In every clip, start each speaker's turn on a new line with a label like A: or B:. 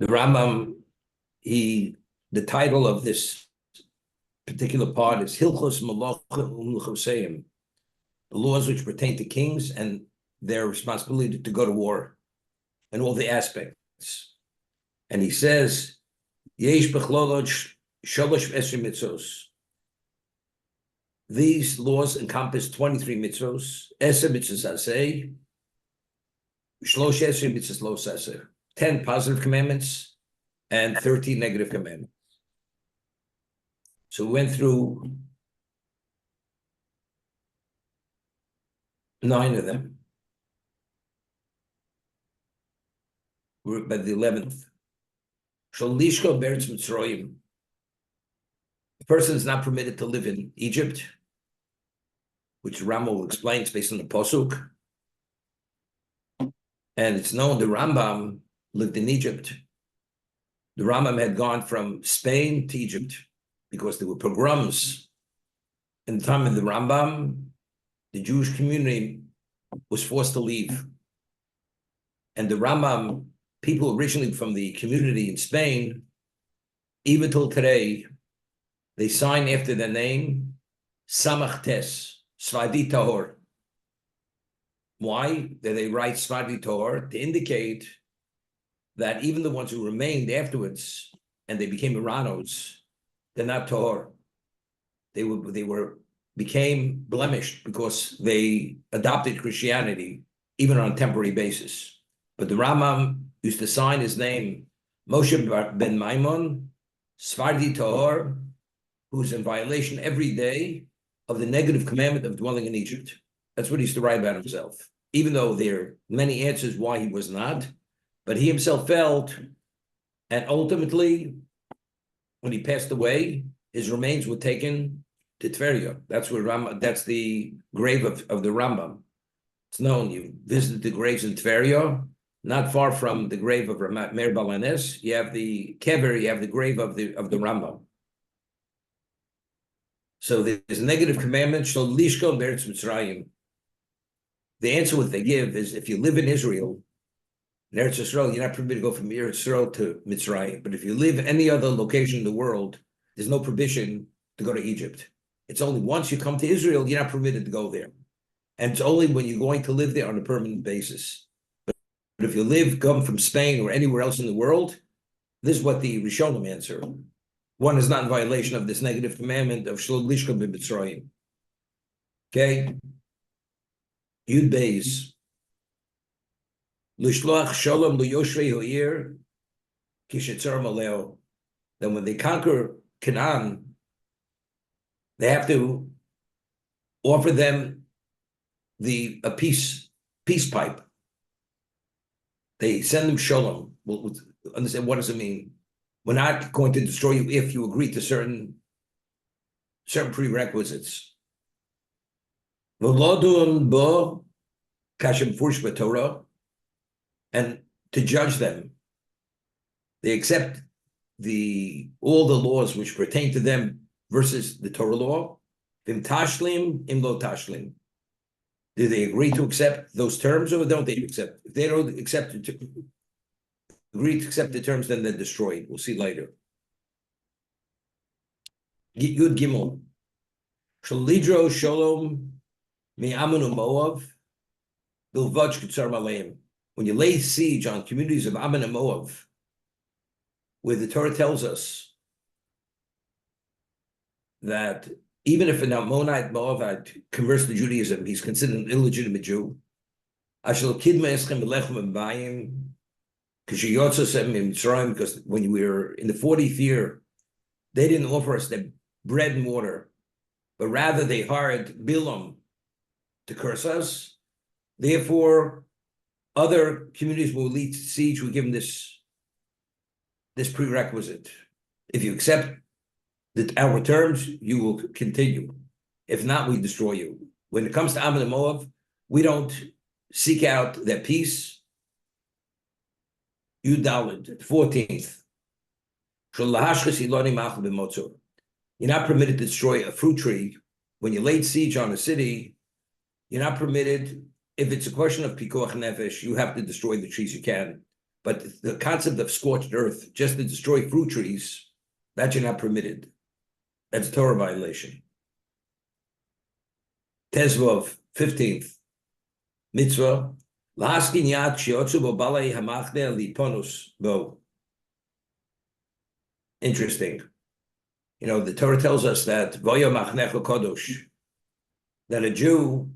A: The Rambam, the title of this particular part is Hilchos Malachim U'Milchoseim, the laws which pertain to kings and their responsibility to go to war, and all the aspects. And he says, Yesh Bechlolot Shalosh Esrim Mitzvos. These laws encompass 23 mitzvos, Eser mitzvos aseh, Shlosh Esrim mitzvos lo saseh, 10 positive commandments and 13 negative commandments. So we went through 9 of them. We're by the 11th. Shalishko Beretz Mitzrayim. The person is not permitted to live in Egypt, which Rambam explains based on the Pasuk. And it's known the Rambam lived in Egypt. The Rambam had gone from Spain to Egypt because there were pogroms. In the time of the Rambam, the Jewish community was forced to leave. And the Rambam, people originally from the community in Spain, even till today, they sign after their name, Samach Tes, Svadi Tahor. Why? That they write Svadi Tahor to indicate that even the ones who remained afterwards and they became Iranos, they're not Tahor. They became blemished because they adopted Christianity, even on a temporary basis. But the Rambam used to sign his name, Moshe ben Maimon, Svardi Tahor, who's in violation every day of the negative commandment of dwelling in Egypt. That's what he used to write about himself, even though there are many answers why he was not. But he himself felt, and ultimately, when he passed away, his remains were taken to Tveria. That's where that's the grave of the Rambam. It's known. You visit the graves in Tveria, not far from the grave of Meir Balanes. You have the kever, you have the grave of the Rambam. So there's a negative commandment, Shal Lishko Beretz Mitzrayim. The answer what they give is if you live in Israel, in Eretz Yisrael, you're not permitted to go from Eretz Yisrael to Mitzrayim. But if you live any other location in the world, there's no prohibition to go to Egypt. It's only once you come to Israel, you're not permitted to go there. And it's only when you're going to live there on a permanent basis. But if you come from Spain or anywhere else in the world, this is what the Rishonim answer. One is not in violation of this negative commandment of Shlo Lishka b'Mitzrayim. Okay? Yud Beis. L'shloach shalom l'yoshvei ha'ir kishetzar maleo. Then when they conquer Canaan, they have to offer them a peace pipe. They send them shalom. We'll understand what does it mean. We're not going to destroy you if you agree to certain prerequisites. And to judge them, they accept all the laws which pertain to them versus the Torah law. Vim tashlim, im lo tashlim. Do they agree to accept those terms or don't they accept? If they don't agree to accept the terms, then they're destroyed. We'll see later. Yud Gimel. Shalidro Shalom Mi'amunu Moav Bilvaj Kutsar Maleim. When you lay siege on communities of Ammon and Moab, where the Torah tells us that even if an Ammonite Moabite converts to Judaism, he's considered an illegitimate Jew. Because when we were in the 40th year, they didn't offer us the bread and water, but rather they hired Bilam to curse us. Therefore, other communities will lead to siege. We give them this prerequisite. If you accept our terms, you will continue. If not, we destroy you. When it comes to Ammon and Moab, we don't seek out their peace. Yud Daled, 14th. You're not permitted to destroy a fruit tree. When you laid siege on a city, you're not permitted. If it's a question of pikuach nefesh, you have to destroy the trees you can. But the concept of scorched earth, just to destroy fruit trees, that you're not permitted. That's a Torah violation. Tezvov, 15th mitzvah. Laskin yad shiotzu bo balei hamachne liponus bo. Interesting. You know, the Torah tells us that Voyo Machnecho Kodosh, that a Jew,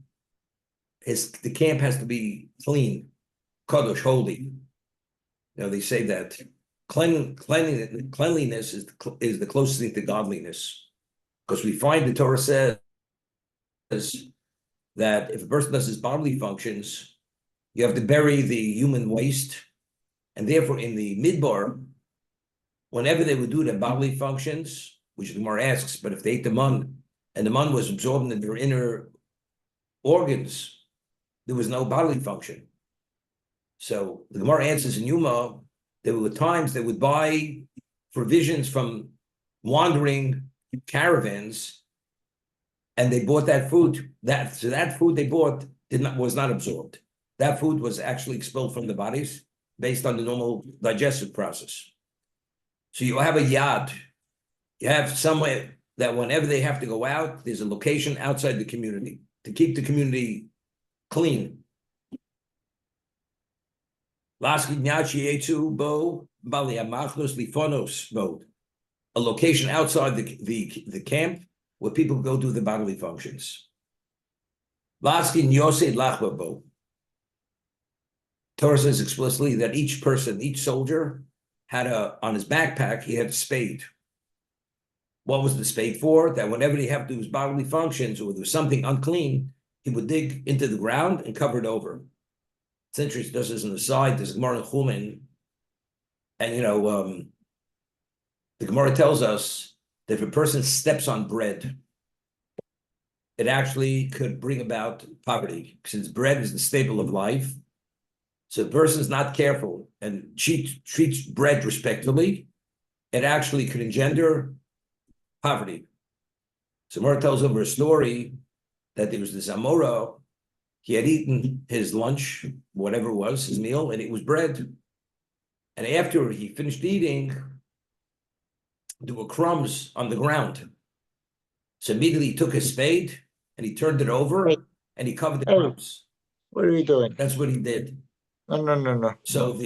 A: the camp has to be clean, Kodosh, holy. You know, they say that cleanliness is the closest thing to godliness, because we find the Torah says that if a person does his bodily functions, you have to bury the human waste, and therefore in the Midbar, whenever they would do their bodily functions, which the Gemara asks, but if they ate the man, and the man was absorbed in their inner organs, there was no bodily function. So the Gemara answers in Yuma, there were times they would buy provisions from wandering caravans, and they bought that food. That food they bought was not absorbed. That food was actually expelled from the bodies based on the normal digestive process. So you have a yad. You have somewhere that whenever they have to go out, there's a location outside the community to keep the community clean. A location outside the camp where people go do the bodily functions. Torah says explicitly that each person, each soldier, had on his backpack, he had a spade. What was the spade for? That whenever he had to do his bodily functions or there was something unclean, he would dig into the ground and cover it over. It's interesting, this is an aside, there's Gemara in Chulin, and the Gemara tells us that if a person steps on bread, it actually could bring about poverty, since bread is the staple of life. So if a person is not careful and treats bread respectfully, it actually could engender poverty. So Gemara tells over a story that there was this Amora, he had eaten his lunch, whatever it was, his meal, and it was bread. And after he finished eating, there were crumbs on the ground. So immediately he took his spade and he turned it over and he covered the crumbs.
B: What are you doing?
A: That's what he did.
B: No.
A: So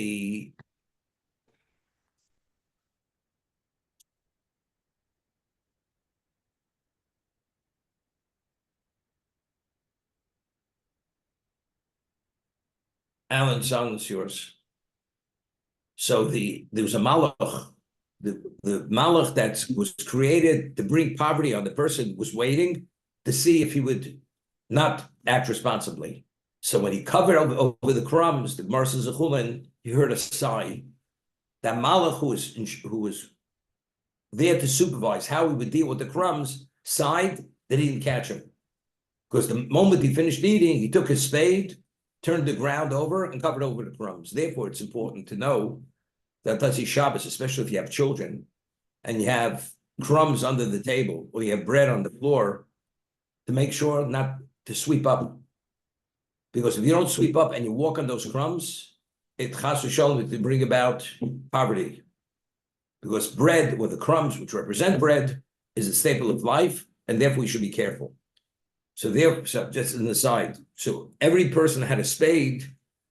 A: Alan, silence yours. So there was a malach. The malach that was created to bring poverty on the person was waiting to see if he would not act responsibly. So when he covered over the crumbs, the Gemara says, he heard a sigh. That malach who was there to supervise how he would deal with the crumbs sighed that he didn't catch him. Because the moment he finished eating, he took his spade, turned the ground over, and covered over the crumbs. Therefore, it's important to know that Tatzi Shabbos, especially if you have children, and you have crumbs under the table, or you have bread on the floor, to make sure not to sweep up. Because if you don't sweep up and you walk on those crumbs, it chas v'sholom to bring about poverty. Because bread, or the crumbs, which represent bread, is a staple of life, and therefore we should be careful. So just an aside, so every person had a spade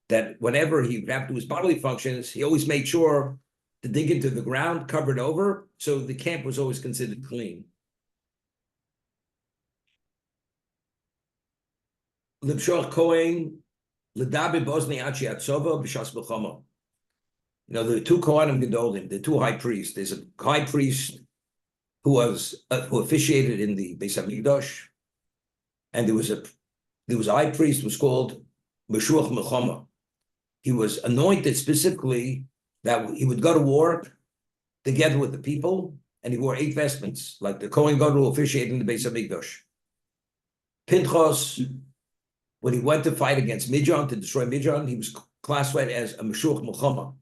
A: that whenever he would have to do his bodily functions, he always made sure to dig into the ground, cover it over, so the camp was always considered clean. L'bshor Kohen, l'dabe bozni achi atzova b'shas b'chama. You know, the two Kohanim Gedolim, the two high priests. There's a high priest who officiated in the Beis Hamikdash, and there was a high priest who was called Meshuach Melchama. He was anointed specifically that he would go to war together with the people, and he wore 8 vestments, like the Kohen Gadol who officiated in the Beis Hamikdash. Pinchas, when he went to fight against Midian, to destroy Midian, he was classified as a Meshuach Melchama.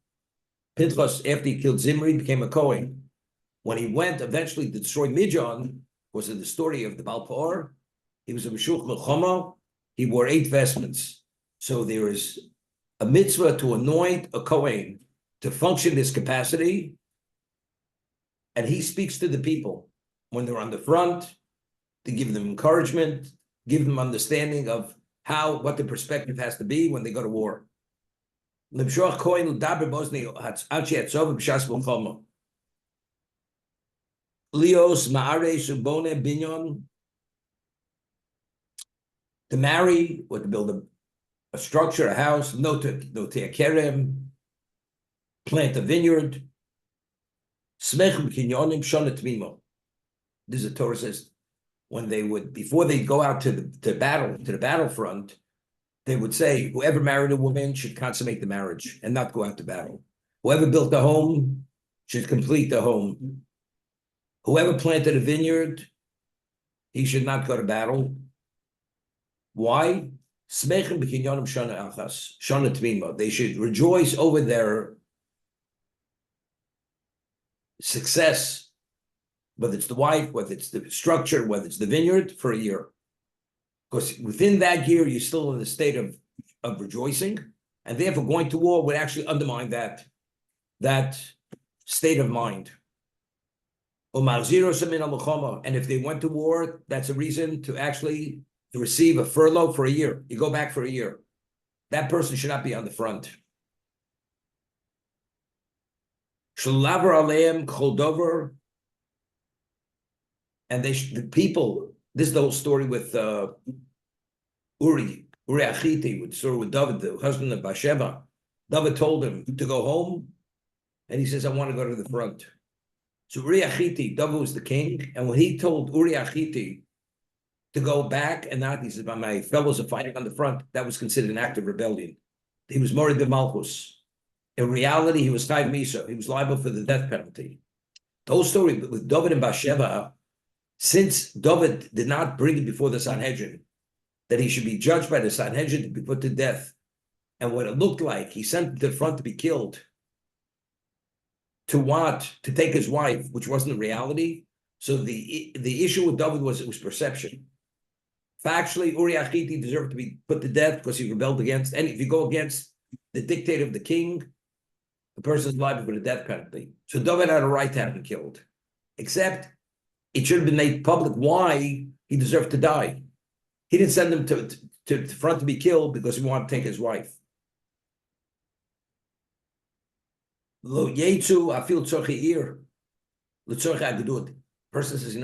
A: Pinchas, after he killed Zimri, became a Kohen. When he went eventually to destroy Midian, was in the story of the Baal Peor, he was a Meshuach Melchama, he wore 8 vestments. So there is a mitzvah to anoint a Kohen to function in this capacity, and he speaks to the people when they're on the front to give them encouragement, give them understanding of what the perspective has to be when they go to war. Leos Ma'are Subone Binyon, to marry or to build a structure, a house, no to kerem, plant a vineyard. Smechem kinyonim shonat mimo. This is a Torah says when they would, before they go out to the battlefront, they would say whoever married a woman should consummate the marriage and not go out to battle. Whoever built a home should complete the home. Whoever planted a vineyard, he should not go to battle. Why? Smechem b'kinyonim shana achas, shana tmima. They should rejoice over their success, whether it's the wife, whether it's the structure, whether it's the vineyard, for a year. Because within that year, you're still in the state of rejoicing, and therefore going to war would actually undermine that state of mind. And if they went to war, that's a reason to actually receive a furlough for a year. You go back for a year. That person should not be on the front. And the people, this is the whole story with Uri Achiti, with David, the husband of Bathsheba. David told him to go home, and he says, I want to go to the front. So Uri Achiti, David was the king, and when he told Uri Achiti to go back and not, he says, my fellows are fighting on the front, that was considered an act of rebellion. He was Morid de Malchus. In reality, he was Chayv Misa. He was liable for the death penalty. The whole story with David and Bathsheba, since David did not bring it before the Sanhedrin, that he should be judged by the Sanhedrin to be put to death, and what it looked like, he sent him to the front to be killed. To what? To take his wife, which wasn't the reality. So the issue with David was, it was perception. Factually, Uri Achiti deserved to be put to death because he rebelled against, and if you go against the dictate of the king, the person is liable for the death penalty. So David had a right to have him killed, except it should have been made public why he deserved to die. He didn't send him to the front to be killed because he wanted to take his wife. Lo yetzu afil tzorchi ir, l'tzorchi agdud. Person says,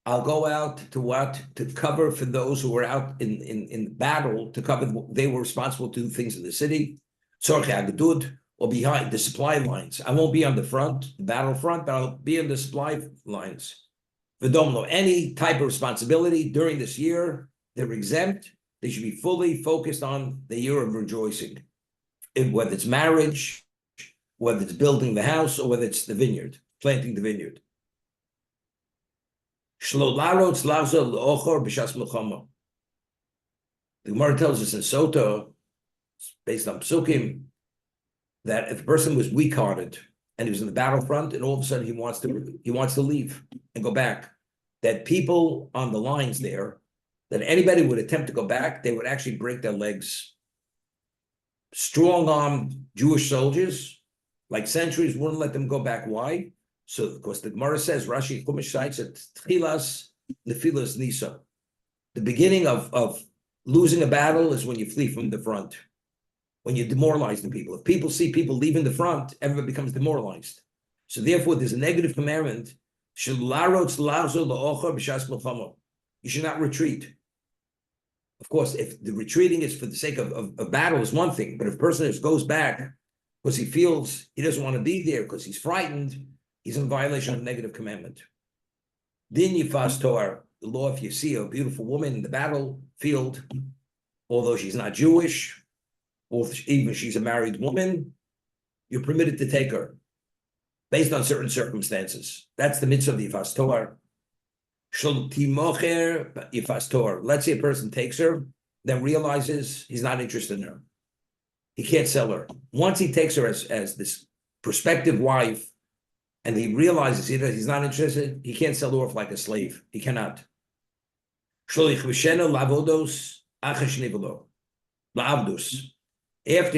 A: I'll go out to what? To cover for those who were out in battle, to cover, they were responsible to do things in the city. Tzorchi agdud, or behind the supply lines. I won't be on the front, the battlefront, but I'll be on the supply lines. V'domno, any type of responsibility during this year, they're exempt. They should be fully focused on the year of rejoicing. Whether it's marriage, whether it's building the house, or whether it's the vineyard, planting the vineyard. The Gemara tells us in Sota, based on Psukim, that if a person was weak-hearted and he was in the battlefront, and all of a sudden he wants to leave and go back, that people on the lines there, that anybody would attempt to go back, they would actually break their legs. Strong-armed Jewish soldiers, like centuries, wouldn't let them go back. Why? So, of course, the Gemara says, Rashi Chumash cites it, Tchilas Nefilas Nisa. The beginning of losing a battle is when you flee from the front, when you demoralize the people. If people see people leaving the front, everybody becomes demoralized. So therefore, there's a negative commandment. You should not retreat. Of course, if the retreating is for the sake of battle is one thing, but if a person just goes back because he feels he doesn't want to be there because he's frightened, he's in violation of negative commandment. Din Yifas Torah, the law, if you see a beautiful woman in the battlefield, although she's not Jewish, or even she's a married woman, you're permitted to take her based on certain circumstances. That's the mitzvah of the Yifas Torah. Shel timocher Yifas Torah. Let's say a person takes her, then realizes he's not interested in her. He can't sell her. Once he takes her as this prospective wife, and he realizes he's not interested, he can't sell her off like a slave. He cannot. After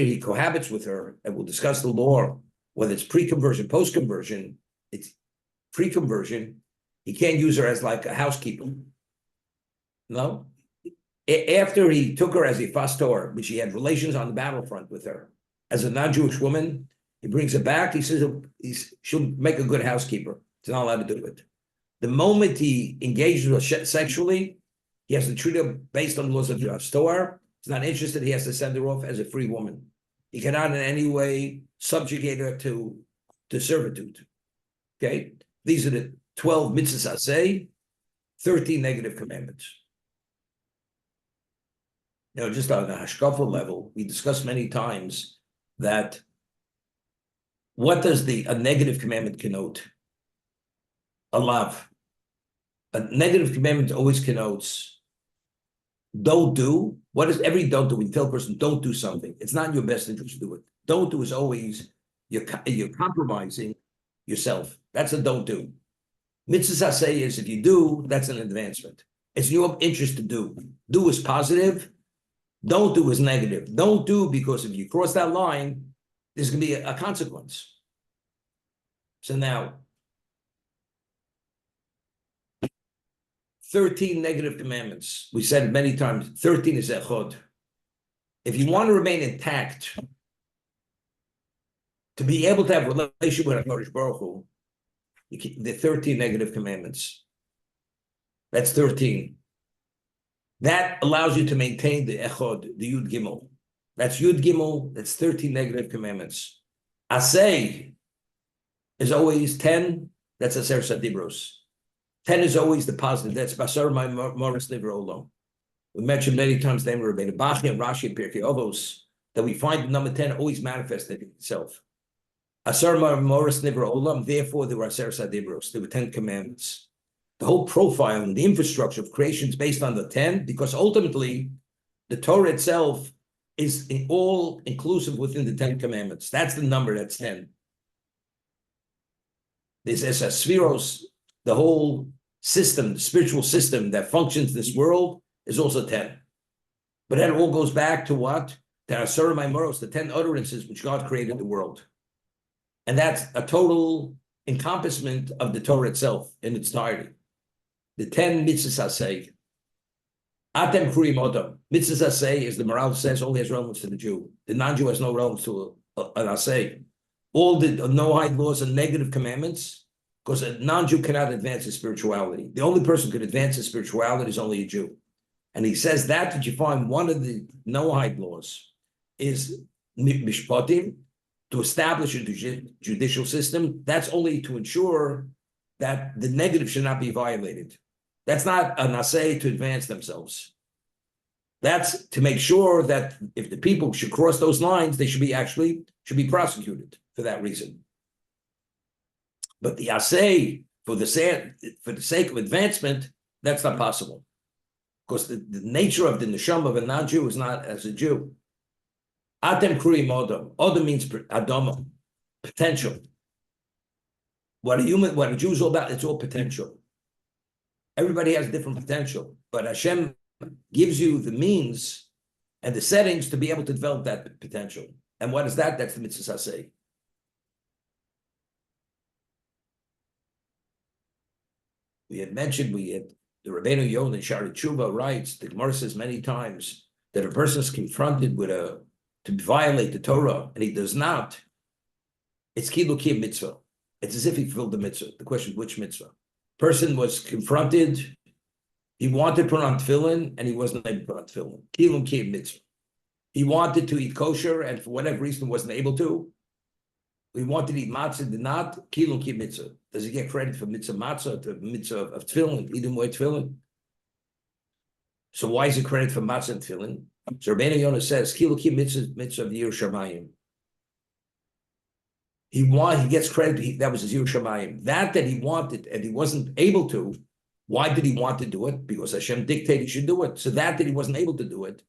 A: he cohabits with her, and we'll discuss the law whether it's pre-conversion, post-conversion, it's pre-conversion, he can't use her as like a housekeeper. No? After he took her as a fastor, which he had relations on the battlefront with her, as a non-Jewish woman, he brings her back, he says she'll make a good housekeeper. He's not allowed to do it. The moment he engages with her sexually, he has to treat her based on the laws of Torah. He's not interested, he has to send her off as a free woman. He cannot in any way subjugate her to servitude. Okay? These are the 12 mitzvahs aseh, 13 negative commandments. Now, just on a hashkafa level, we discussed many times that what does a negative commandment connote? A lav. A negative commandment always connotes don't do. What is every don't do? We tell a person don't do something. It's not in your best interest to do it. Don't do is always you're compromising yourself. That's a don't do. Mitzvah say is if you do, that's an advancement. It's in your interest to do. Do is positive. Don't do is negative. Don't do because if you cross that line, there's going to be a consequence. So now, 13 negative commandments. We said it many times. 13 is echod. If you want to remain intact, to be able to have a relationship with HaKadosh Baruch Hu, the 13 negative commandments. That's 13. That allows you to maintain the echod, the Yud Gimel. That's Yud Gimel, that's 13 negative commandments. Asay is always 10, that's Aser Sadibros. 10 is always the positive, that's Basar Moris Nivra Olam. We mentioned many times the name of Rabbeinu Bachya and Rashi and Pirkei Avos, that we find the number 10 always manifested itself. Asar Moris Nivra Olam, therefore there were Aser Sadibros, there were 10 commandments. The whole profile and the infrastructure of creation is based on the 10, because ultimately the Torah itself is all inclusive within the 10 commandments. That's the number, that's 10. There's a spheros, the whole system, the spiritual system that functions this world is also 10. But that all goes back to what? To Asar Maimoros, the 10 utterances which God created the world. And that's a total encompassment of the Torah itself in its entirety. The 10 mitzvahs aseh. Atem Kurim Odom. Mitzvahs aseh, as the Maral says, only has relevance to the Jew. The non-Jew has no relevance to an aseh. All the Noahide laws are negative commandments, because a non-Jew cannot advance his spirituality. The only person who could advance his spirituality is only a Jew. And he says that you find one of the Noahide laws is mishpatim, to establish a judicial system. That's only to ensure that the negative should not be violated. That's not an aseh to advance themselves. That's to make sure that if the people should cross those lines, they should be prosecuted for that reason. But the aseh, for the sake of advancement, that's not possible. Because the nature of the neshama of a non-Jew is not as a Jew. Atem kurim odom. Odom means adama, potential. What a Jew is all about, it's all potential. Everybody has different potential, but Hashem gives you the means and the settings to be able to develop that potential. And what is that? That's the mitzvah aseh. We had mentioned, the Rabbeinu Yonah in Shari Tshuva writes, the Gemara says many times that a person is confronted with to violate the Torah, and he does not, it's kilukim mitzvah. It's as if he fulfilled the mitzvah. The question is, which mitzvah? Person was confronted, he wanted to put on tefillin, and he wasn't able to put on tefillin. Kilum kim mitzvah. He wanted to eat kosher, and for whatever reason wasn't able to. He wanted to eat matzah, did not. Kilum kim mitzvah. Does he get credit for mitzvah matzah, to mitzvah of tefillin, eating more tefillin? So why is it credit for matzah and tefillin? So Rabbeinu Yonah says, Kilum kim mitzvah of Yerushalayim. He gets credit. That was his Yerushalayim. That he wanted and he wasn't able to. Why did he want to do it? Because Hashem dictated he should do it. So that he wasn't able to do it,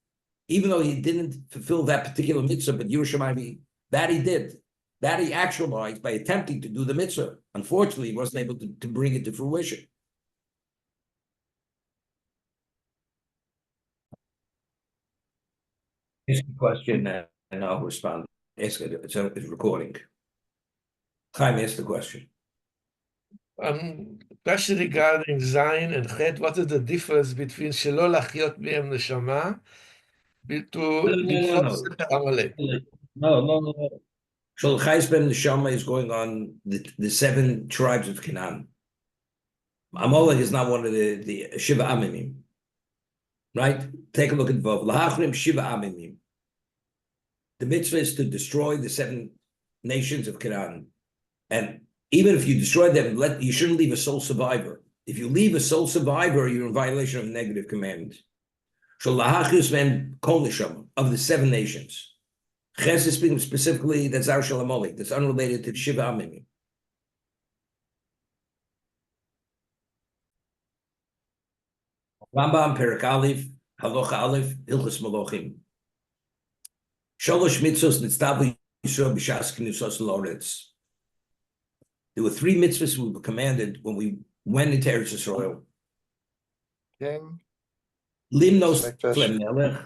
A: even though he didn't fulfill that particular mitzvah, but Yerushalayim, that he did. That he actualized by attempting to do the mitzvah. Unfortunately, he wasn't able to bring it to fruition. Ask a question and I'll respond. Ask it. It's recording. Chaim asked the question.
C: Question regarding Zayin and Chet. What is the difference between Shelo Lachyot Me'em Neshama to Litfos Amalek?
A: No. So Chayes ben Neshama is going on the 7 tribes of Canaan. Amalek is not one of the Shiva Amimim. Right? Take a look at Vav. Lahachrim Shiva Amimim. The mitzvah is to destroy the 7 nations of Canaan. And even if you destroy them, you shouldn't leave a sole survivor. If you leave a sole survivor, you're in violation of a negative command. So lahachris men kol neshama of the 7 nations. Ches is speaking specifically that's our Shalamolik, that's unrelated to Shiva Amimim. Rambam Perak Aleph Halacha Aleph Hilchos Malochim. Shalosh mitzvos nitztavu Yisrael b'shas k'nisos l'oretz. There were 3 mitzvahs we were commanded when we went into Eretz Yisrael.
B: King.
A: Limnos
B: Mikdash.
A: Melech.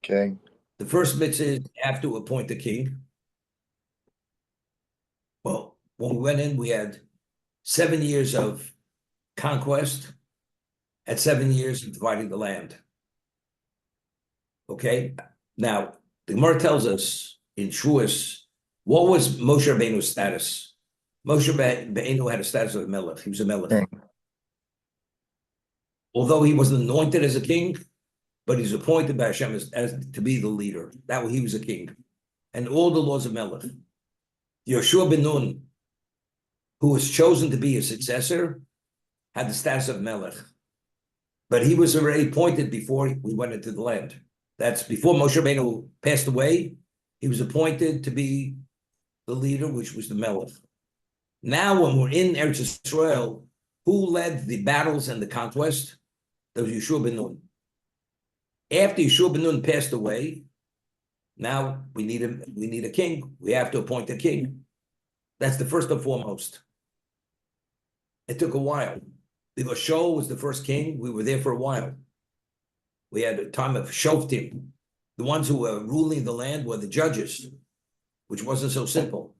B: King.
A: The first mitzvah is you have to appoint a king. Well, when we went in, we had 7 years of conquest and 7 years of dividing the land. Okay? Now, the Gemara tells us in Shavuos, what was Moshe Rabbeinu's status? Moshe Rabbeinu had a status of a melech. He was a melech.
B: King.
A: Although he wasn't anointed as a king, but he's appointed by Hashem as to be the leader. That way he was a king. And all the laws of melech. Yoshua ben Nun, who was chosen to be his successor, had the status of melech. But he was already appointed before we went into the land. That's before Moshe Rabbeinu passed away. He was appointed to be the leader, which was the melech. Now, when we're in Eretz Yisrael, who led the battles and the conquest? That was Yeshua ben Nun. After Yeshua ben Nun passed away, now we need a king. We have to appoint a king. That's the first and foremost. It took a while. Because Shaul was the first king, we were there for a while. We had a time of Shoftim. The ones who were ruling the land were the judges, which wasn't so simple.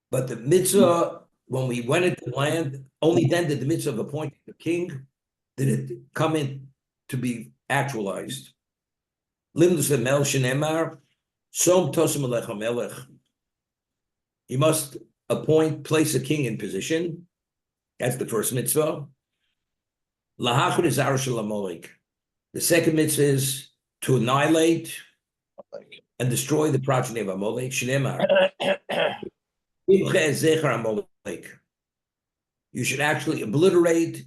A: But the mitzvah, when we went into the land, only then did the mitzvah of appointing a king, did it come in to be actualized. Limdus v'mel shenemar, som tosim alecha melech. You must place a king in position. That's the first mitzvah. Lahachon is Arashal Amalek. The second mitzvah is to annihilate and destroy the progeny of Amalek. Shneimar. You should actually obliterate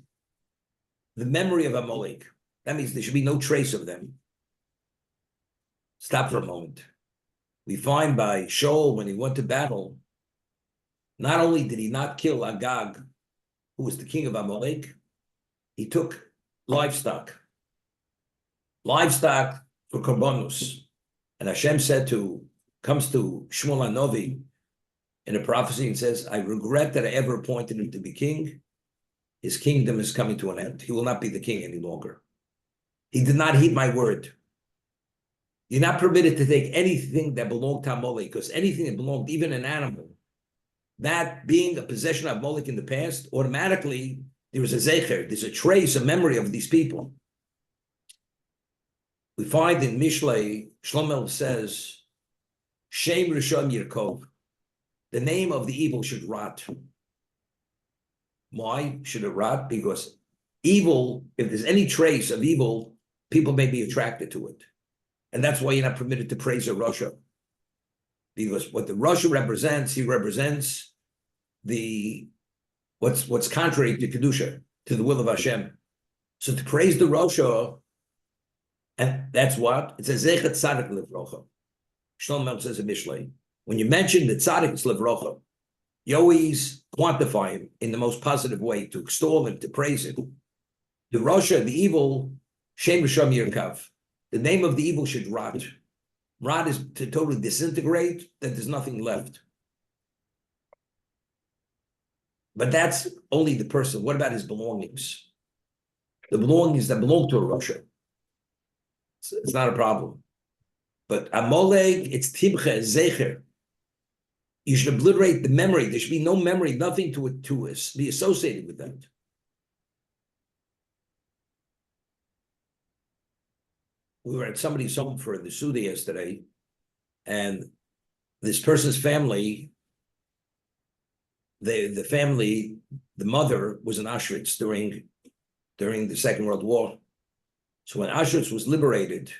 A: the memory of Amalek. That means there should be no trace of them. Stop for a moment. We find by Shaul, when he went to battle, not only did he not kill Agag, who was the king of Amalek, he took livestock for korbanos. And Hashem comes to Shmuel HaNovi in a prophecy and says, I regret that I ever appointed him to be king. His kingdom is coming to an end. He will not be the king any longer. He did not heed my word. You're not permitted to take anything that belonged to Amalek, because anything that belonged, even an animal, that being a possession of Amalek in the past, automatically there is a zecher, there's a trace, a memory of these people. We find in Mishlei, Shlomo says, Shem Rishon Yirkov, the name of the evil should rot. Why should it rot? Because evil, if there's any trace of evil, people may be attracted to it. And that's why you're not permitted to praise a Russia. Because what the Russia represents, he represents what's contrary to Kedusha, to the will of Hashem. So to praise the Russia, and that's what? It's a Zechat Tzadik Livrocha. Shlomo says in Mishlei, when you mention the Tzadik is Livrocha, you always quantify him in the most positive way, to extol him, to praise him. The Russia, the evil, Shem Risham Yirkav. The name of the evil should rot. Rot is to totally disintegrate, that there's nothing left. But that's only the person. What about his belongings? The belongings that belong to a Russia. It's not a problem. But Amalek, it's Tibcha, Zecher. You should obliterate the memory. There should be no memory, nothing to be associated with that. We were at somebody's home for the Suda yesterday, and this person's family, the mother was in Auschwitz during the Second World War. So when Auschwitz was liberated,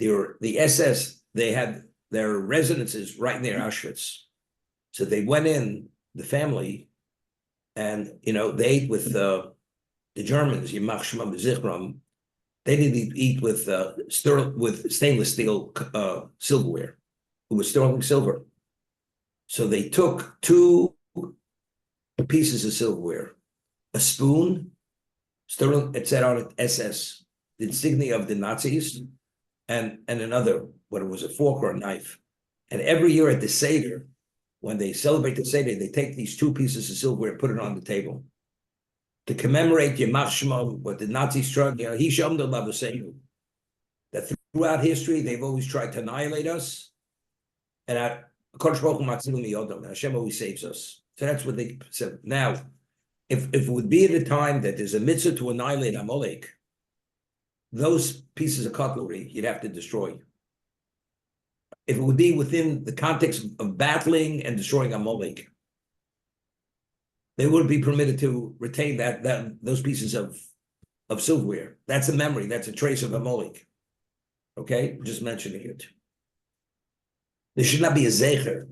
A: the SS, they had their residences right near Auschwitz. So they went in, the family, and they ate with the Germans, Yimach Shema B'Zichram. They didn't eat with stainless steel silverware. It was sterling silver. So they took 2 pieces of silverware, a spoon, sterling, it said on it SS, the insignia of the Nazis, and another, whether it was a fork or a knife. And every year at the Seder, when they celebrate the Seder, they take these 2 pieces of silverware and put it on the table to commemorate Yimach Shema, what the Nazis tried, Hisham the Lavasenu. That throughout history, they've always tried to annihilate us. And Hashem always saves us. So that's what they said. Now, if it would be at a time that there's a mitzvah to annihilate Amalek, those pieces of cutlery you'd have to destroy. If it would be within the context of battling and destroying Amalek, they wouldn't be permitted to retain those pieces of silverware. That's a memory. That's a trace of Amalek. Okay, just mentioning it. There should not be a zecher.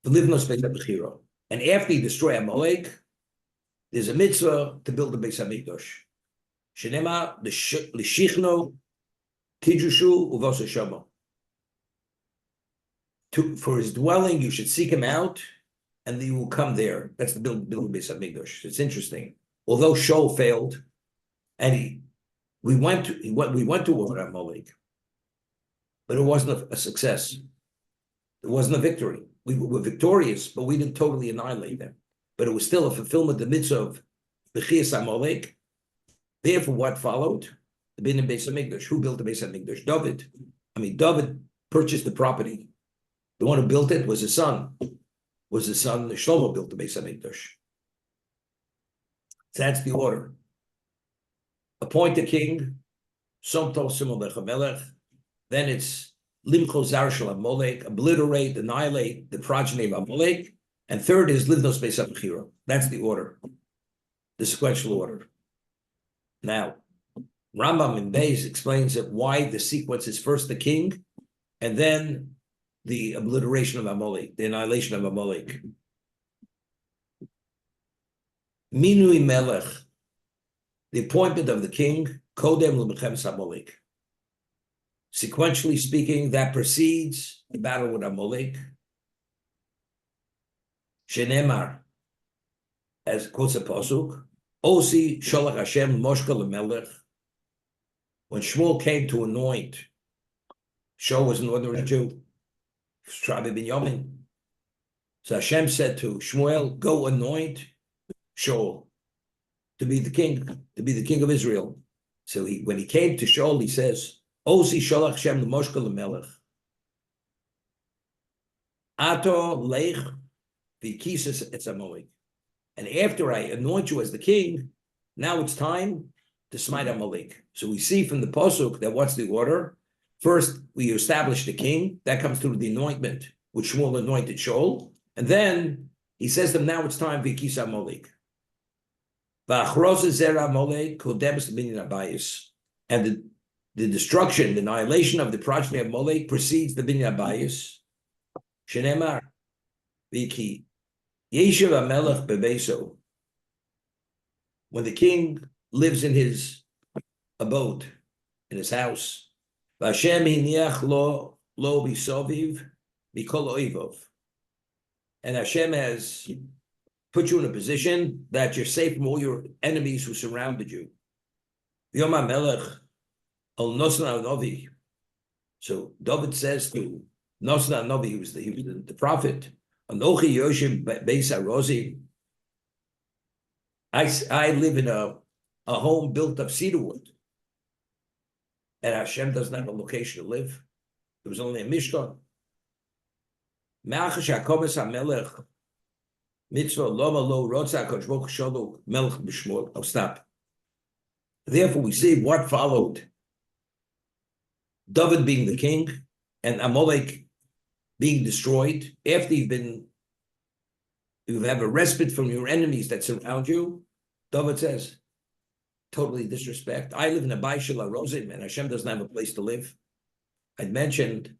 A: And after you destroy Amalek, there's a mitzvah to build the Beis Hamikdash. Shenema l'shichno tidrushu uvos hashama. For his dwelling, you should seek him out, and you will come there. That's the build Beis Hamikdash. It's interesting. Although Shaul failed, and we went to war with Amalek, but it wasn't a success. It wasn't a victory. We were victorious, but we didn't totally annihilate them. But it was still a fulfillment of the mitzvah of B'chias Amalek. Therefore, what followed? The Bin Beis Hamikdash. Who built the Beis Hamikdash? David purchased the property. The one who built it was his son. Shlomo built the Beis Hamikdash. So that's the order. Appoint a king. Then it's Limcho Zar Shel Amalek, obliterate, annihilate the progeny of Amalek. And third is Livnos Beis HaBechira. That's the order, the sequential order. Now, Rambam in Beis explains that why the sequence is first the king, and then the obliteration of Amalek, the annihilation of Amalek. Minui Melech, the appointment of the king, Kodem L'Mechem Amalek. Sequentially speaking, that precedes the battle with Amalek. Shenemar, as quotes a pasuk, Osi Sholach Hashem Moshka L'Melech. When Shmuel came to anoint, Shaul was an ordinary Jew, tribe of Binyamin. So Hashem said to Shmuel, "Go anoint Shaul to be the king of Israel." So when he came to Shaul, he says, "Osi Sholach Hashem Moshka L'Melech. Ato Lech V'Kisas Etz Amalek." And after I anoint you as the king, now it's time to smite Amalek. So we see from the pasuk that what's the order? First, we establish the king. That comes through the anointment, which Shmuel anointed Shaul. And then he says to them, now it's time V'Kis Amalek. And the destruction, the annihilation of the progeny of Amalek precedes the Binyan Abayis. Shenemar V'Ki Yeshiv HaMelech Bebeso. When the king lives in his abode, in his house, Vashem hiniach lo bisoviv mikol oivov. And Hashem has put you in a position that you're safe from all your enemies who surrounded you. Yom HaMelech al Nosna Novi. So David says to Nosna Novi, he was the prophet. Anochi Yoshim Beis HaRozi. I live in a home built of cedar wood. And Hashem doesn't have a location to live. There was only a Mishkan. Ma'achash hakomas hamelech mitzvah loma lo rotza HaKadosh Baruch Hu sholu melech b'shmol. I'll stop. Therefore, we see what followed. David being the king and Amalek being destroyed after you have a respite from your enemies that surround you. David says, totally disrespect. I live in a Bayis Shel Arozim and Hashem doesn't have a place to live. I'd mentioned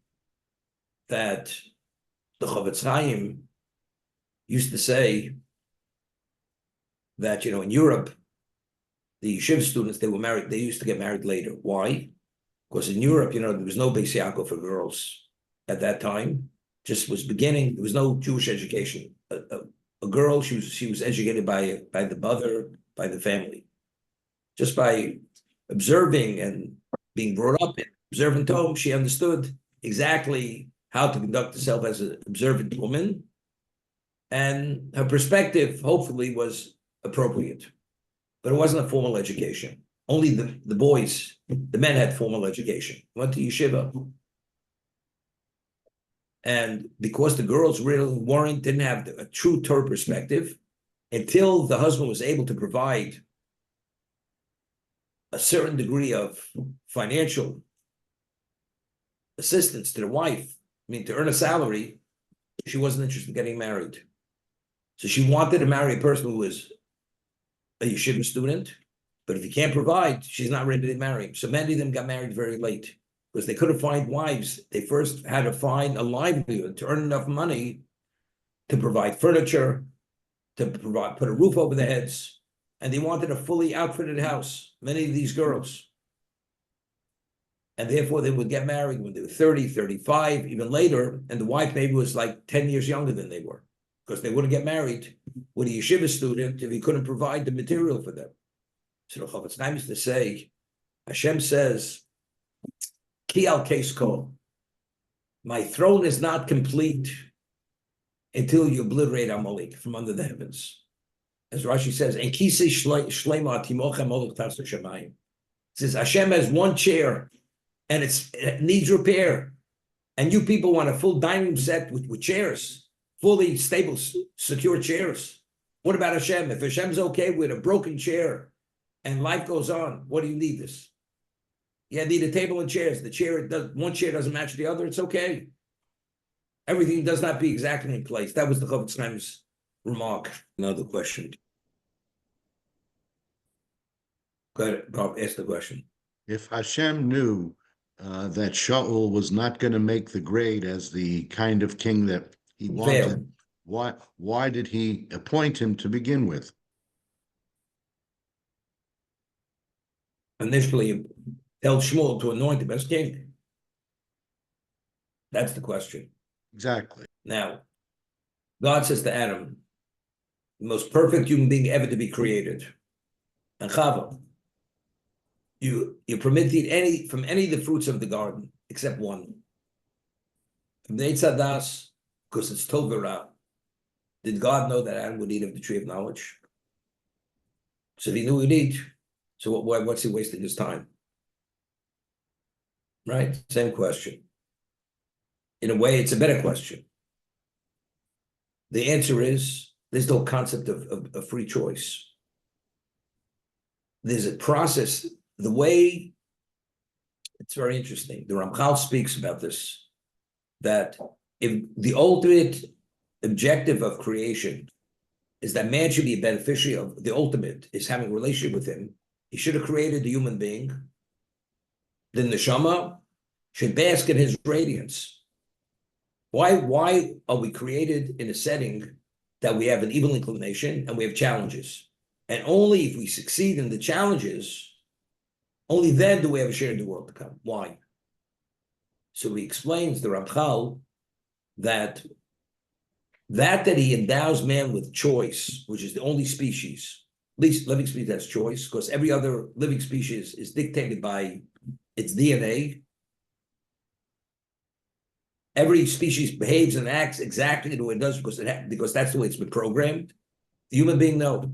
A: that the Chavetz Chaim used to say that, in Europe, the yeshiva students, they used to get married later. Why? Because in Europe, there was no Beis Yaakov for girls at that time. Just was beginning. There was no Jewish education. A girl, she was educated by the mother, by the family. Just by observing and being brought up in observant home, she understood exactly how to conduct herself as an observant woman. And her perspective, hopefully, was appropriate. But it wasn't a formal education. Only the boys, the men had formal education, went to yeshiva. And because the girls really didn't have a true Torah perspective, until the husband was able to provide a certain degree of financial assistance to the wife, to earn a salary, she wasn't interested in getting married. So she wanted to marry a person who was a yeshiva student, but if he can't provide, she's not ready to marry him. So many of them got married very late because they couldn't find wives. They first had to find a livelihood to earn enough money to provide furniture, to put a roof over their heads, and they wanted a fully outfitted house, many of these girls. And therefore, they would get married when they were 30, 35, even later, and the wife maybe was like 10 years younger than they were, because they wouldn't get married with a yeshiva student if he couldn't provide the material for them. So the Chavetz Chaim used to say, Hashem says, Ki al case kol, my throne is not complete until you obliterate Amalek from under the heavens. As Rashi says, and Kisei Shlema Timocha Molech Tarsa Shemayim. It says Hashem has one chair and it needs repair. And you people want a full dining room set with chairs, fully stable, secure chairs. What about Hashem? If Hashem's okay with a broken chair and life goes on, what do you need this? You need a table and chairs. One chair doesn't match the other, it's okay. Everything does not be exactly in place. That was the Chavetz Chaim's remark. Another question. Go ahead, Bob, ask the question.
D: If Hashem knew that Shaul was not going to make the grade as the kind of king that he wanted, why did he appoint him to begin with?
A: Initially, tell Shmuel to anoint him as king. That's the question.
D: Exactly.
A: Now, God says to Adam, the most perfect human being ever to be created, and Chava, you permit to eat from any of the fruits of the garden except one. From the Eitz Hadas, because it's Tov v'Ra. Did God know that Adam would eat of the tree of knowledge? So if he knew he'd eat, so what's he wasting his time? Right? Same question. In a way, it's a better question. The answer is, there's no concept of free choice. There's a process. The way, it's very interesting. The Ramchal speaks about this, that if the ultimate objective of creation is that man should be a beneficiary of the ultimate, is having a relationship with him, he should have created the human being. The neshama should bask in his radiance. Why are we created in a setting that we have an evil inclination and we have challenges? And only if we succeed in the challenges, only then do we have a share in the world to come. Why? So he explains, the Ramchal, that he endows man with choice, which is the only species, at least living species has choice, because every other living species is dictated by its DNA. Every species behaves and acts exactly the way it does because that's the way it's been programmed. The human being, no.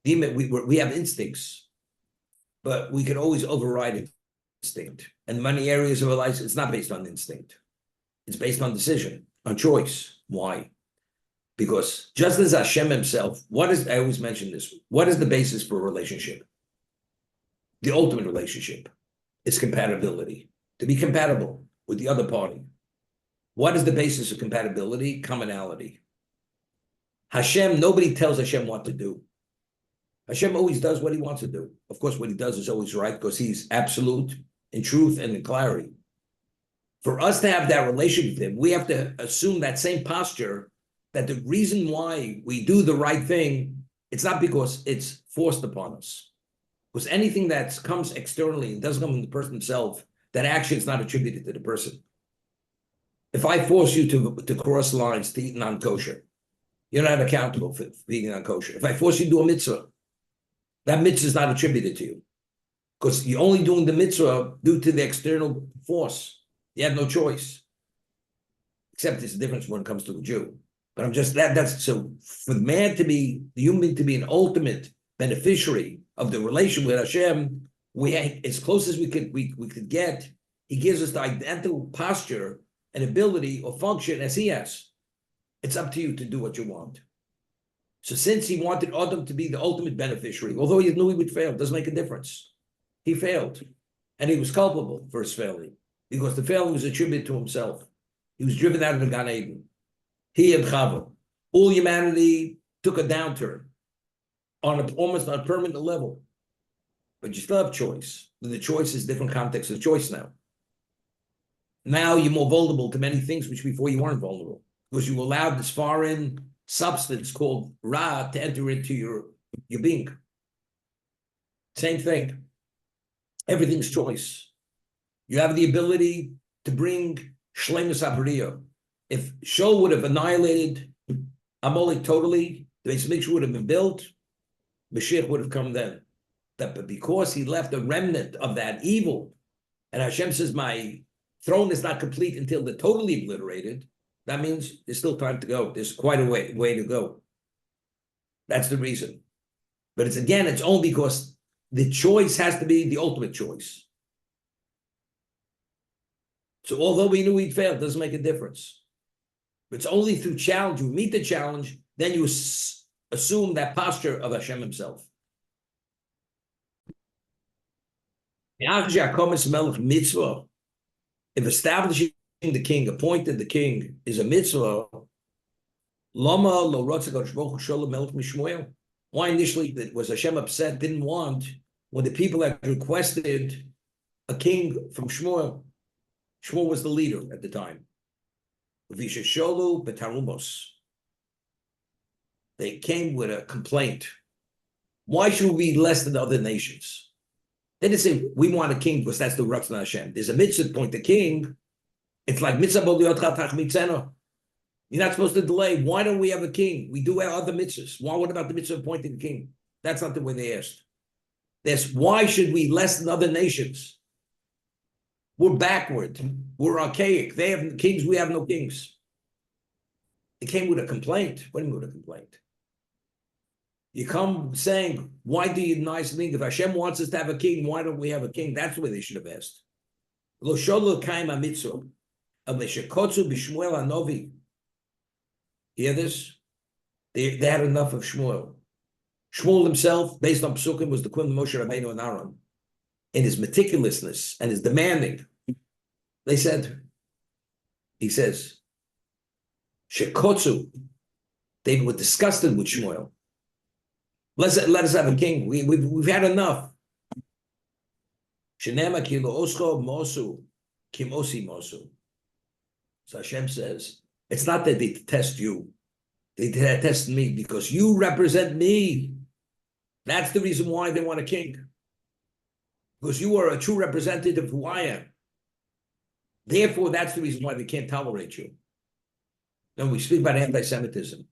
A: We have instincts, but we can always override instinct. And many areas of our lives, it's not based on instinct. It's based on decision. on choice. Why? Because just as Hashem himself, I always mention this, what is the basis for a relationship? The ultimate relationship is compatibility, to be compatible with the other party. What is the basis of compatibility? Commonality. Hashem, nobody tells Hashem what to do. Hashem always does what he wants to do. Of course, what he does is always right because he's absolute in truth and in clarity. For us to have that relationship with him, we have to assume that same posture, that the reason why we do the right thing, it's not because it's forced upon us. Because anything that comes externally and doesn't come from the person himself, that action is not attributed to the person. If I force you to cross lines to eat non-kosher, you're not accountable for being non-kosher. If I force you to do a mitzvah, that mitzvah is not attributed to you. Because you're only doing the mitzvah due to the external force. You have no choice. Except there's a difference when it comes to a Jew. But I'm just, that's, so for the man to be, the human being to be an ultimate beneficiary of the relation with Hashem, as close as we could get, he gives us the identical posture and ability or function as he has. It's up to you to do what you want. So since he wanted Adam to be the ultimate beneficiary, although he knew he would fail, it doesn't make a difference. He failed. And he was culpable for his failing, because the failing was attributed to himself. He was driven out of the Gan Eden. He and Chava. All humanity took a downturn on almost on a permanent level. But you still have choice. The choice is different context of choice now. Now you're more vulnerable to many things which before you weren't vulnerable, because you allowed this foreign substance called Ra to enter into your being. Same thing. Everything's choice. You have the ability to bring Shleimus Abriya. If Shol would have annihilated Amalek totally, the Beis Mikdash would have been built, Mashiach would have come then. But because he left a remnant of that evil, and Hashem says, my throne is not complete until they're totally obliterated, that means there's still time to go. There's quite a way to go. That's the reason. But it's only because the choice has to be the ultimate choice. So although we knew he'd failed, it doesn't make a difference. But it's only through challenge, you meet the challenge, then you assume that posture of Hashem himself. If establishing the king, appointed the king, is a mitzvah, why initially was Hashem upset, didn't want, when the people had requested a king from Shmuel? Shmuel was the leader at the time. They came with a complaint. Why should we be less than other nations? They didn't say, we want a king because that's the Ratzon Hashem. There's a mitzvah to appoint the king. It's like mitzvah mitzvah. You're not supposed to delay. Why don't we have a king? We do have other mitzvahs. What about the mitzvah of appointing the king? That's not the way they asked. That's why should we less than other nations? We're backward. We're archaic. They have kings. We have no kings. It came with a complaint. What do you mean with a complaint? You come saying, why do you deny something? If Hashem wants us to have a king, why don't we have a king? That's what they should have asked. Lo sholo kaim ha-mitzvah. Hear this? They had enough of Shmuel. Shmuel himself, based on Psukim, was the Quim Moshe Rabbeinu and Aaron. In his meticulousness and his demanding, he says, Shekotzu, they were disgusted with Shmuel. Let us have a king. We've had enough. Shenema ki lo oscho mosu, kim osi mosu. So Hashem says, it's not that they detest you. They detest me because you represent me. That's the reason why they want a king. Because you are a true representative of who I am. Therefore, that's the reason why they can't tolerate you. Now we speak about anti-Semitism.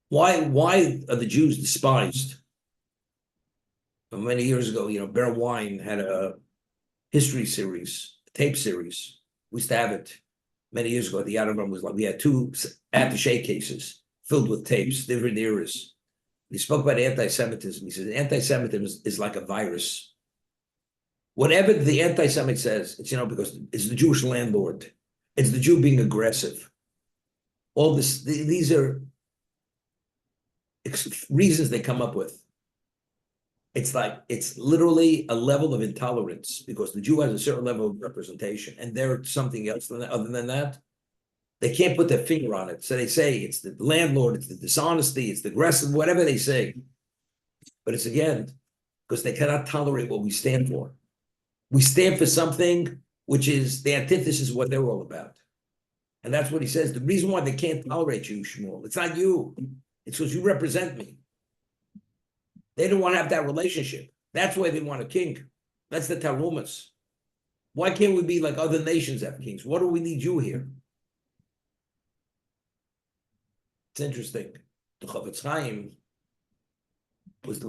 A: Why are the Jews despised? Many years ago, Bear Wine had a history series, a tape series. We used to have it many years ago. The Yad was like, we had 2 attaché cases filled with tapes, different eras. He spoke about anti-Semitism. He said, anti-Semitism is like a virus. Whatever the anti-Semite says, it's, because it's the Jewish landlord. It's the Jew being aggressive. all this, these are reasons they come up with. It's like, it's literally a level of intolerance because the Jew has a certain level of representation and they're something else other than that. They can't put their finger on it. So they say it's the landlord, it's the dishonesty, it's the aggressive, whatever they say. But it's again, because they cannot tolerate what we stand for. We stand for something which is the antithesis of what they're all about. And that's what he says. The reason why they can't tolerate you, Shmuel, it's not you. It's because you represent me. They don't want to have that relationship. That's why they want a king. That's the Tarumas. Why can't we be like other nations have kings? What do we need you here? It's interesting. The Chofetz Chaim was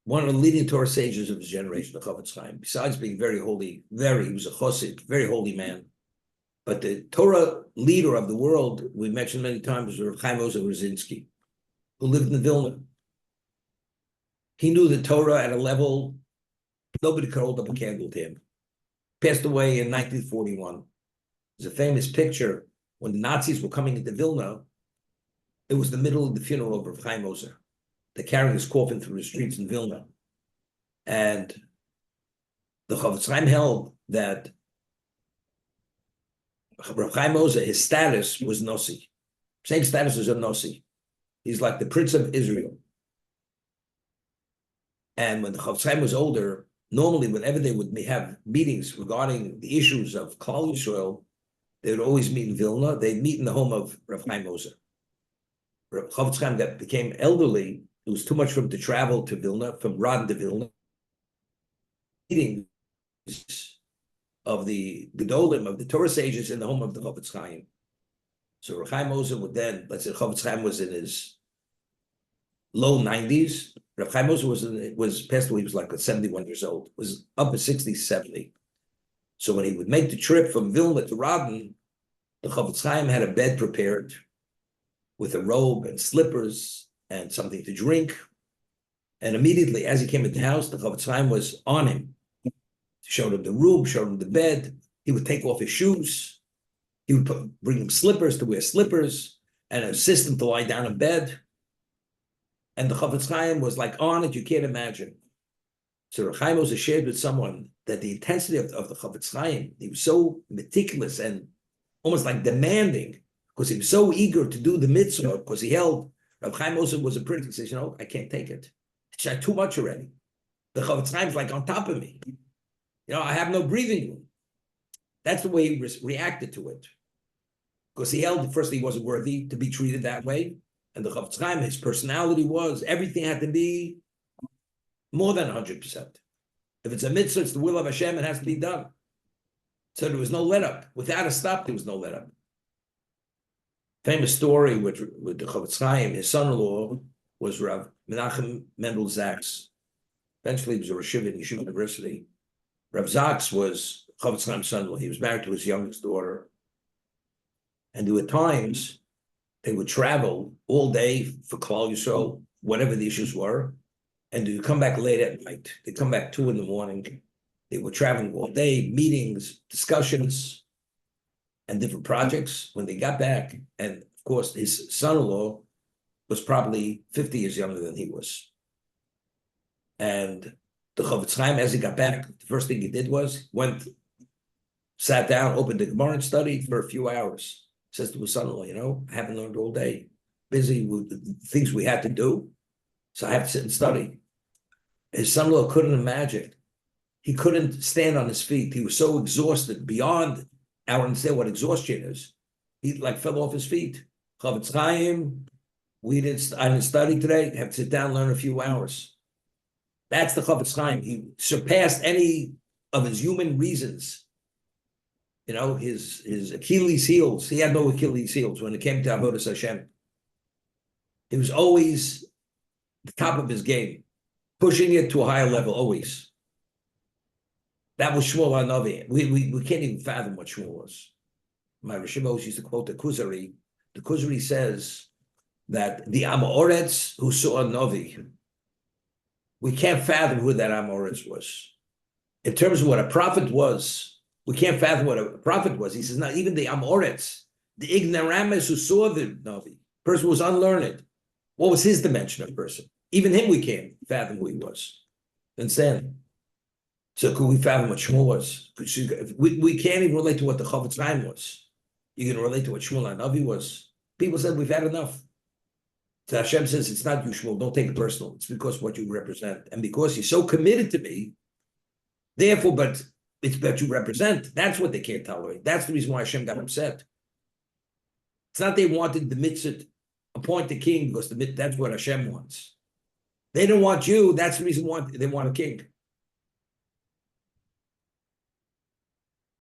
A: one of the leading Torah sages of his generation, the Chofetz Chaim. Besides being very holy, he was a chassid, very holy man. But the Torah leader of the world, we mentioned many times, was Rav Chaim Ozer Rosinski, who lived in Vilna. He knew the Torah at a level nobody could hold up a candle to him. Passed away in 1941. There's a famous picture when the Nazis were coming into Vilna. It was the middle of the funeral of Rav Chaim Ozer. They're carrying his coffin through the streets in Vilna. And the Chofetz Chaim held that Rav Chaim Ozer, his status was Nossi. Same status as a Nossi. He's like the Prince of Israel. And when the Chofetz Chaim was older, normally whenever they would have meetings regarding the issues of Klal Yisrael, they would always meet in Vilna. They'd meet in the home of Rav Chaim Ozer. Rav Chofetz Chaim that became elderly. It was too much for him to travel to Vilna, from Radin to Vilna. Meetings of the Gedolim, of the Torah sages in the home of the Chofetz Chaim. So Rav Chaim Ozer would then, let's say Chofetz Chaim was in his low 90s. Rav Chaim Ozer was passed away, he was like 71 years old, was up at 60, 70. So when he would make the trip from Vilna to Radin, the Chofetz Chaim had a bed prepared with a robe and slippers and something to drink. And immediately, as he came into the house, the Chofetz Chaim was on him. Showed him the room, showed him the bed. He would take off his shoes. He would bring him slippers to wear slippers and assist him to lie down in bed. And the Chofetz Chaim was like on it, you can't imagine. So Rav Chaim Ozer shared with someone that the intensity of the Chofetz Chaim, he was so meticulous and almost like demanding, because he was so eager to do the mitzvah, because he held, Rav Chaim Ozer was a prick. He says, I can't take it. It's like too much already. The Chofetz Chaim's like on top of me. I have no breathing room. That's the way he reacted to it. Because he held, first, he wasn't worthy to be treated that way. And the Chofetz Chaim, his personality was, everything had to be more than 100%. If it's a mitzvah, it's the will of Hashem, it has to be done. So there was no let up. Without a stop, there was no let up. Famous story with the Chofetz Chaim, his son-in-law was Rav Menachem Mendel Zaks. Eventually, he was a Yeshiva in Yeshiva University. Rav Zaks was Chofetz Chaim's son-in-law. He was married to his youngest daughter. And there were times they would travel all day for Klal Yisrael, whatever the issues were, and they would come back late at night. They'd come back 2 a.m. They were traveling all day, meetings, discussions, and different projects. When they got back, and of course, his son-in-law was probably 50 years younger than he was. And the Chofetz Chaim, as he got back, the first thing he did was sat down, opened the Gemara and studied for a few hours. Says to his son-in-law, I haven't learned all day, busy with the things we had to do, so I have to sit and study. His son-in-law couldn't imagine. He couldn't stand on his feet. He was so exhausted beyond our understanding what exhaustion is. He fell off his feet. Chofetz Chaim, I didn't study today. I have to sit down and learn a few hours. That's the Chofetz Chaim. He surpassed any of his human reasons. His Achilles heels. He had no Achilles heels when it came to Avodas Hashem. He was always the top of his game, pushing it to a higher level, always. That was Shmuel HaNavi. We can't even fathom what Shmuel was. My Rishim always used to quote the Kuzari. The Kuzari says that the Amoretz who saw a Navi, we can't fathom who that Amoretz was. In terms of what a prophet was, we can't fathom what a prophet was. He says, not even the Amoretz, The ignoramus who saw the Navi, person was unlearned. What was his dimension of person? Even him, we can't fathom who he was. Understand? So could we fathom what Shmuel was? We can't even relate to what the Chavetz Chaim was. You can relate to what Shmuel Navi was. People said we've had enough. So Hashem says it's not you, Shmuel. Don't take it personal. It's because of what you represent, and because you're so committed to me. Therefore, but it's what you represent. That's what they can't tolerate. That's the reason why Hashem got upset. It's not they wanted the mitzvah appoint the king because that's what Hashem wants. They don't want you. That's the reason they want a king.